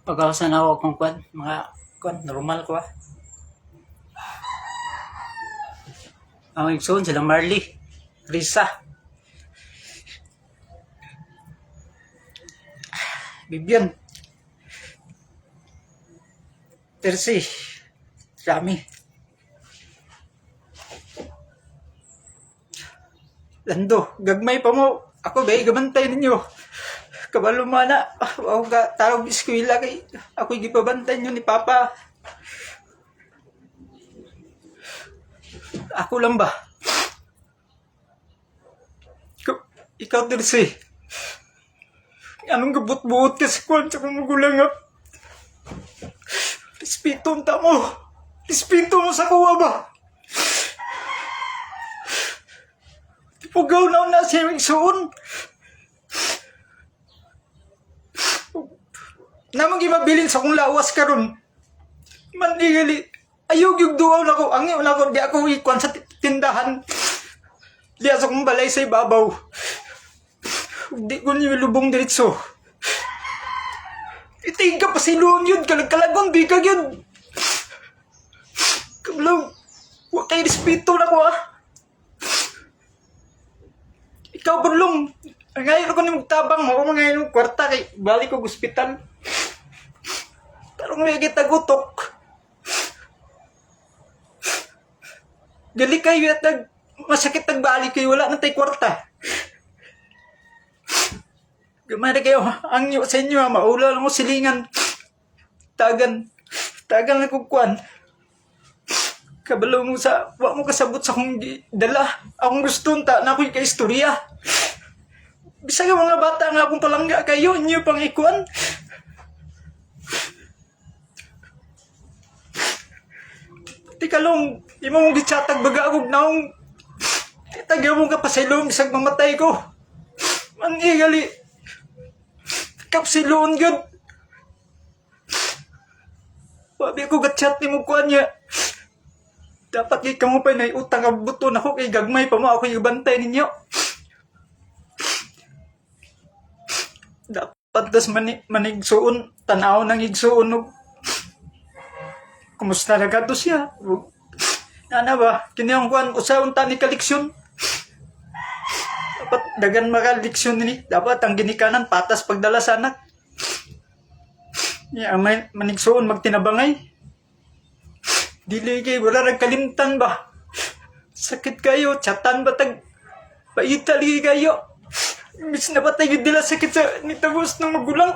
Pagkawasan ako kung kwan, mga kwan, normal ko ah. Ang igsoon sila Marley, Risa, Bibian, Tersi, Rami, Lando, gagmay pa mo. Ako ba, gabantay ninyo. Kabalo mana, ako ka tawag eskwela kay ako gipabantay nyo ni Papa. Ako lang ba? Ikaw Tersi. Anong gabut-buot ka sa kwan sa kumugulang nga? Respeto ang tamo. Respeto mo sa kuwa ba? Pugaw na siya yung igsoon. Namang gimabilin sa kong lawas karon. Mandigali. Ayog yung duaw na ko. Ang yun ako, di ako ikwan sa tindahan. Di sa kong balay sa ibabaw. Di ko niyo lubong diretso. Iting ka pa siluon yun. Kalag-kalagon, di ka yun. Kablaw. Huwag kayo respeto na ko ah. Ikaw Burlong. Ngayon ako ni magtabang mo. Ngayon ng kwarta kay balik ko ospital. Pero may kita gutok. Gali kayo at masakit nagbalik kayo. Wala na tayo kwarta. Gamari kayo. Ang nyo sa inyo ha. Maula lang mo silingan. Tagan na kukwan. Kabalo mo sa, wak mo kasabot sa kong dala. Akong gusto na ako'y kaistorya. Bisa ka mga bata nga akong palangga kayo, inyo pang ikuan. Tikalong, imo mong gitsatag bagagog naong titagyaw mo ka pa sa ilong bisag mamatay ko. Manigali. Kapsiloon gud. Wabi ko gatchat ni mo kuan niya. Dapat ikaw mo pa na utang ang buto na ako kay gagmay pa mo ako yung bantay ninyo. Dapat das manigsuon, tanaw ng igsuon. Kumusta na gato siya? Ano ba? Kiniyang kuhan, usaon ta ni kaliksyon. Dapat dagan makaliksyon ni. Dapat ang ginikanan, patas pagdala sa anak. May manigsuon, magtinabangay. Dili kayo, wala nagkalimtan ba? Sakit kayo, chatan ba tag paitali kayo? Imbis na ba tayo dila sakit sa nitagos ng magulang?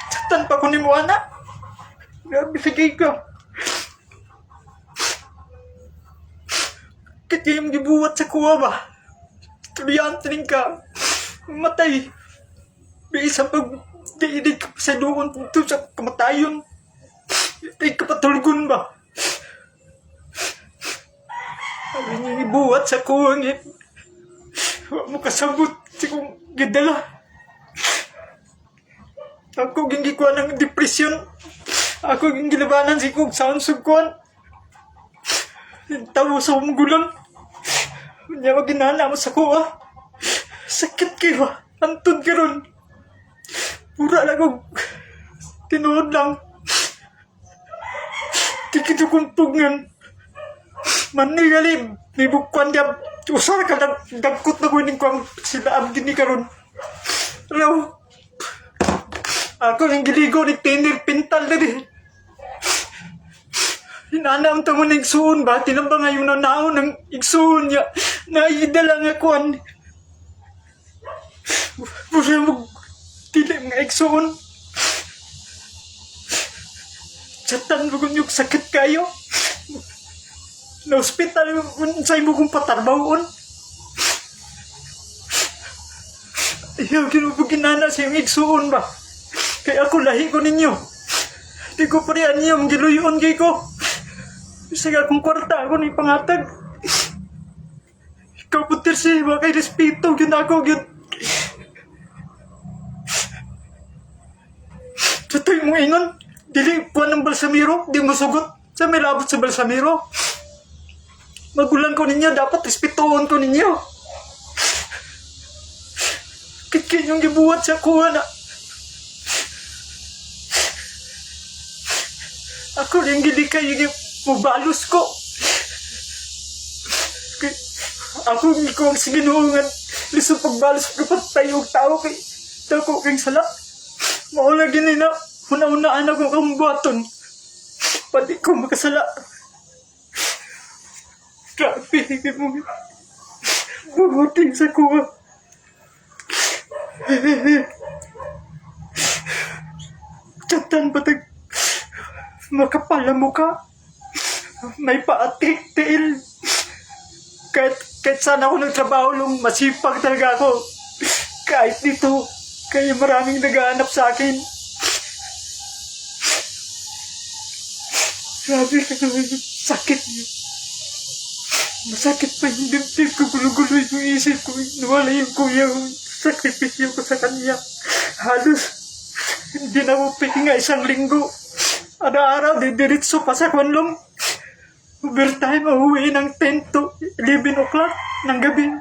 Chatan pa ko ni mo anak. Grabe sige ka. Kaya kayong gibuhat sa kuha ba? Tuliante rin ka. Matay. Bisa pag diidig ka pa sa doon ito sa kamatayon. Ay kapatulgon ba? Sabi niyo ibuhat sa kuwang eh. Huwag mo kasabot si kong gidala. Ako gingikuan ng depresyon. Ako gingilabanan si kong sound sugkuan. Tawo sa umugulang. Kanya maginana mo sa kuwa. Sakit kayo. Antod ka ron. Pura lang kong tinuod lang. Tikito kong tugngan. Manigali, may bukwan niya. Usara ka lang, dagkot na kunin ko ang sila abdi ni karon. Raw. Ako yung giligo ni Tinir Pintal na din. Hinanaam tamo ng igsuon ba? Tinambang ngayon na naon ng igsuon niya. Naidala nga kuhan. Pura mo, tila mga igsuon. Chatan mo kung yung sakit kayo. Na hospital unsay mo kong patarbawon. Ayaw ginubuginana sa yung igsuon ba? Kaya ako lahi ko ninyo. Di ko parihan niyo giluyon kay ko. Bisa ka kong kwarta ako ni pangatag. Ikaw po Tersi, wakay respeto yun ako yun. Tutoy mo ingon. Dili puan ng balsamiro, di mo sugot sa may labot sa balsamiro. Magulang ko ninyo, dapat respetuon ko ninyo. Kaya yung gibuhat sa kuha na Ako rin gili kayo yung mubalos ko. Ako hindi ko ang siginuungan. Liso pagbalos ko patay yung tao kay dako kang sala. Maula gini na una-unaan ako kang buhaton. Pati ko makasala. Grabe mo. Mabuting sa kuha. Chatan patag makapala mo ka. May paatik-tiil. Kahit saan ako nagtrabaho lang, masipag talaga ako. Kahit dito, kaya maraming naghahanap sa akin. Grabe ka naman, sakit niyo. Masakit pa yung dibdib ko, gulo-gulo yung isip ko. Nawala yung kuya ko, sakripisyo ko sa kanya. Halos, hindi na ako pahinga 1 linggo. Araw-araw, didiritso pa sa kwanlong. Overtime, uuwi ng 10 to 11 o'clock ng gabi.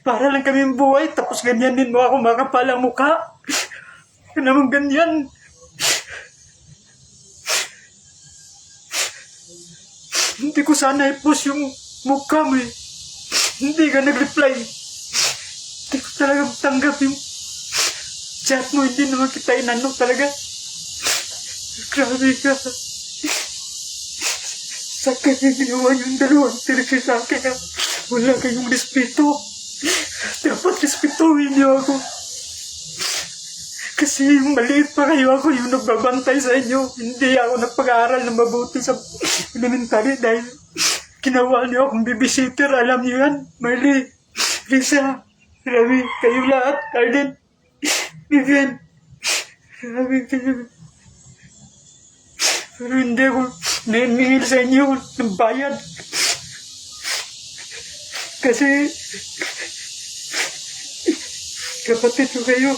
Para lang kami buhay, tapos ganyanin mo ako makapalang mukha. Ano naman ganyan? Hindi ko sana i-post yung mukha mo eh. Hindi ka nag-reply. Hindi ko talaga tanggap yung chat mo. Hindi naman kita inano talaga. Grabe ka. Sakit yung ginawa yung dalawang tirisi sa akin. Wala kayong respeto. Dapat respetuhin niyo ako. Kasi yung maliit pa kayo, ako yung nagbabantay sa inyo. Hindi ako nagpag-aaral na mabuti sa elementary dahil ginawa niyo akong babysitter. Alam niyo yan, Marley, Lisa, Ravi, kayo lahat, Arden, Vivian. Grabe kayo. Pero hindi ako naningil sa inyo ng bayad. Kasi kapatid ko kayo.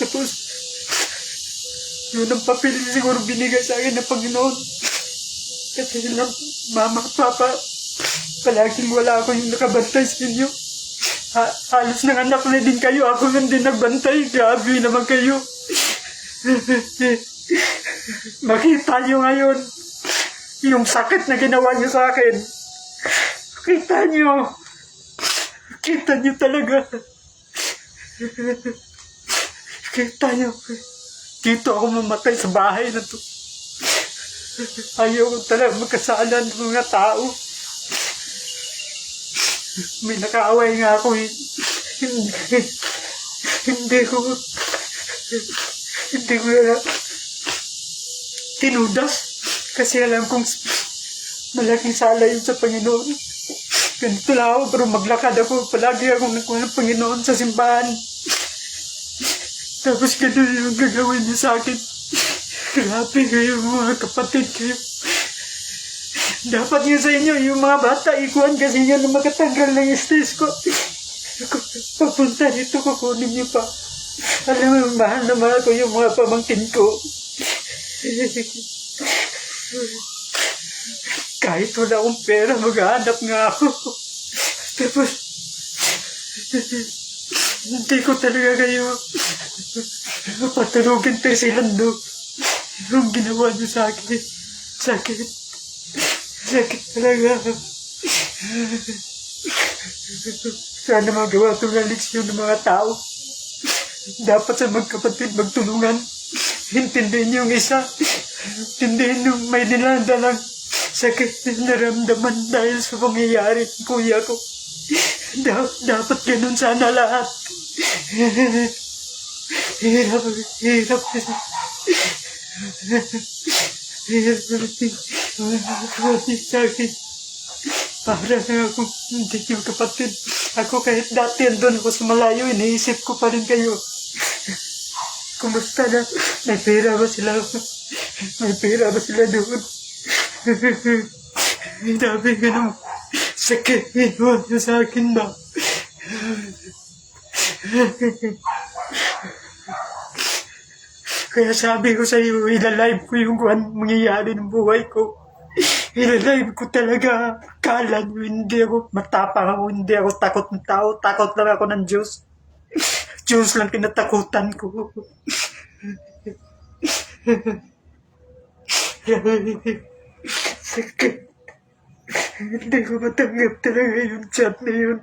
Tapos yun ang papel siguro binigay sa akin ng Panginoon. Kasi lang mama at papa, palaging wala ako yung nakabantay sa inyo. Halos ng anak na din kayo, ako lang din nagbantay. Grabe naman kayo. Makita nyo ngayon yung sakit na ginawa nyo sa akin. Kita nyo talaga. Kita nyo, dito ako mamatay sa bahay na to. Ayaw ko talaga magkasala ng mga tao. May nakaaway nga ako eh. Hindi ko tinudas kasi alam kong malaking sala yun sa Panginoon. Ganito lang ako, pero maglakad ako. Palagi akong nakuha ng Panginoon sa simbahan. Tapos ganun yung gagawin niyo sa akin. Grabe kayo mga kapatid kayo. Dapat nga sa inyo, yung mga bata, ikuhan kasi yun na makatanggal ng stress ko. Papunta dito, kukunin niyo pa. Alam mo, mahal na mahal ko yung mga pamangkin ko. Kahit wala akong pera, maghahanap nga ako. Tapos, hindi ko talaga kayo patulugin Tersilando. Yung ginawa niyo sa akin. Sakit talaga. Sana magawa ito ng leksyon ng mga tao. Dapat sa magkapatid magtulungan. Intindihin yung isa. Intindihin yung may nilandalang sakit na naramdaman dahil sa pangyayari ng kuya ko. Dapat ganun sana lahat. Hirap. Sakit. Para na ako, hindi yung kapatid. Ako kahit dati andun ako sa malayo, iniisip ko pa rin kayo. Kumusta na? May pera ba sila? May pera ba sila doon? Dami ka nung sakit inuwan niyo sa akin ba? Kaya sabi ko sa iyo, ilalive ko yung mangyayari ng buhay ko. Ilalive ko talaga. Kala nyo, hindi ako matapang ako, hindi ako takot ng tao. Takot lang ako ng Diyos. Diyos lang kinatakutan ko. Sakit. Hindi ko matanggap talaga yung chat na yun.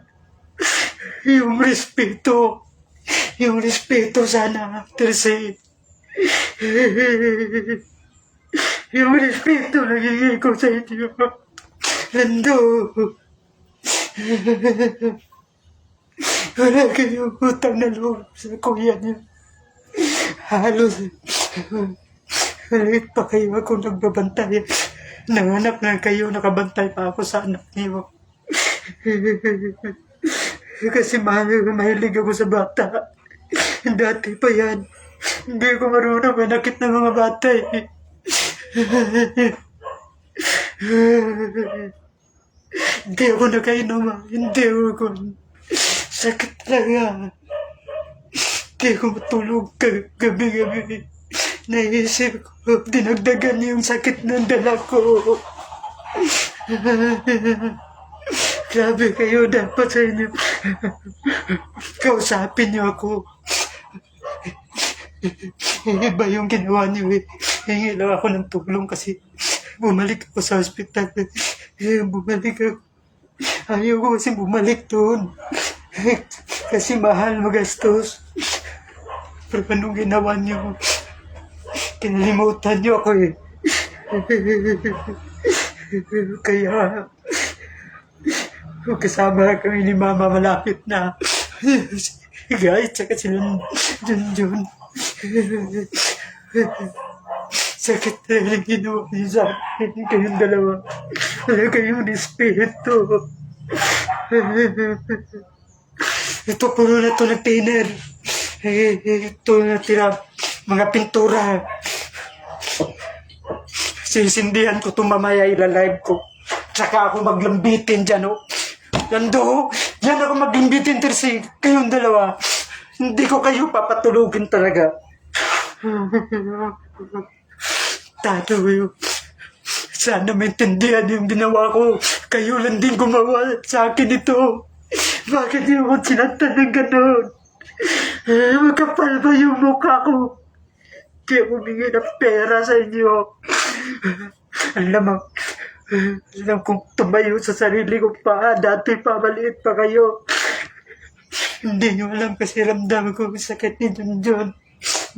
Yung respeto. Yung respeto sana, Terse. Yung respeto nagiging ko sa inyo. Lando. Wala kayong utang na loob sa kuya niyo. Halos. Maliit pa kayo ako nagbabantay. Nanganak na kayo, nakabantay pa ako sa anak niyo. Kasi mahilig ako sa bata. Dati pa yan. Hindi ko marunong manakit ng mga bata eh. Hindi ako nakainom. Hindi ako. Sakit talaga. Hindi ako matulog gabi-gabi. Naisip ko, dinagdagan yung sakit ng dala ko. Grabe kayo, dapat sa inyo. Kausapin niyo ako. Iba yung ginawa niyo eh. Hingi lang ako ng tulong kasi bumalik ako sa hospital. Bumalik ako. Ayaw ko kasi bumalik doon. Kasi mahal magastos. Pero anong ginawa niyo? Kinalimutan niyo ako eh. Kaya kasama kami ni Mama malapit na. Guys, tsaka sila Junjun. Sakit na yung ginawa niyo sa akin. Kayong dalawa. Wala kayong respeto. Ito puro na ito ng thinner. Ito natira. Mga pintura. Sisindihan ko ito mamaya ilalive ko. Tsaka ako maglambitin dyan, oh. Lando, yan ako maglambitin, Tersi. Kayong dalawa. Hindi ko kayo papatulugin talaga. Tataw, sana maintindihan yung ginawa ko. Kayo lang din gumawa sa akin ito. Bakit yung ako sinatan ng gano'n? Makapal ba yung mukha ko? Kaya humingi ng pera sa inyo. Alam kong tumayo sa sarili ko pa. Dati pa, maliit pa kayo. Hindi nyo alam kasi ramdam ko sakit ni Junjun.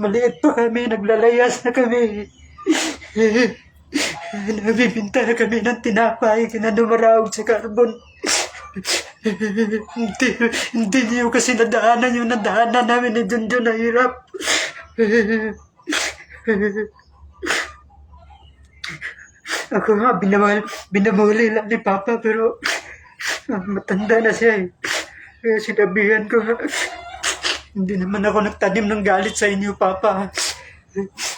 Maliit pa kami, naglalayas na kami. Nabibinta na kami ng tinapay, kinanumaraog sa carbon. Hindi niyo kasi nadaanan yung nadaanan namin ni Junjun na hirap. Ako nga, binamuli lang ni Papa pero matanda na siya eh. Kaya sinabihan ko na hindi naman ako nagtanim ng galit sa inyo, Papa.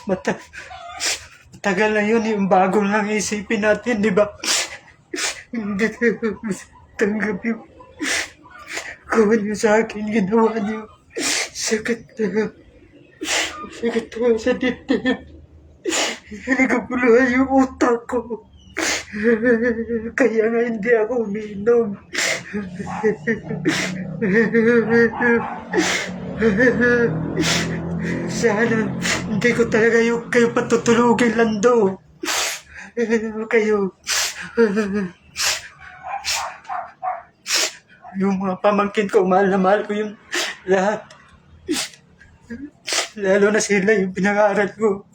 Matagal na yun, yung bago lang isipin natin, di ba? Hindi ko tanggap yung kung ano sa akin ginawa niyo. Sakit na sa dibdib. Nagabuluhan yung utak ko. Kaya nga hindi ako umiinom. Sana hindi ko talaga kayo patutulugin, Lando. Kayo. Yung mga pamangkin ko, mahal na mahal ko yung lahat. Lalo na sila yung pinag-aaral ko.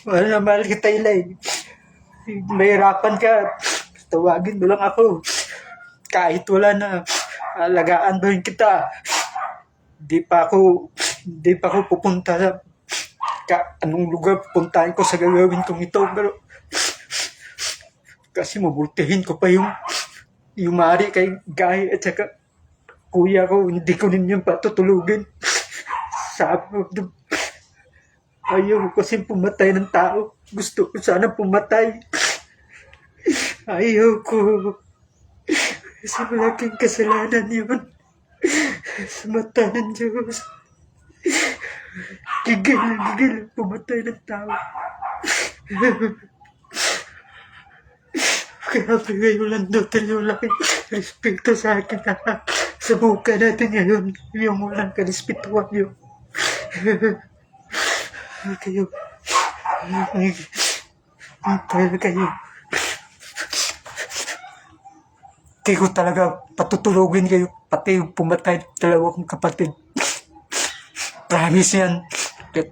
Mahal na mahal kita, Ilay. Mahirapan ka, tawagin mo lang ako. Kahit wala na, alagaan ba rin kita. Di pa ako pupunta sa anong lugar pupuntahin ko sa gagawin kong ito. Pero kasi mabultihin ko pa yung mari kay Guy at saka kuya ko. Hindi ko ninyong patutulugin. Sabi ko, ayaw ko kasi pumatay ng tao. Gusto ko sana pumatay. Ayaw ko. Kasi malaking kasalanan yun. Sa mata ng Diyos. Gigil pumatay ng tao. Grabe kayo, Lando. Tayo laking respeto sa akin. Sabukan natin ngayon yung walang karespetuhan yun. Kayo, Dahil kayo. Kaya ko talaga patutulogin kayo. Pati yung pumatay dalawa kong kapatid. Promise yan. Kaya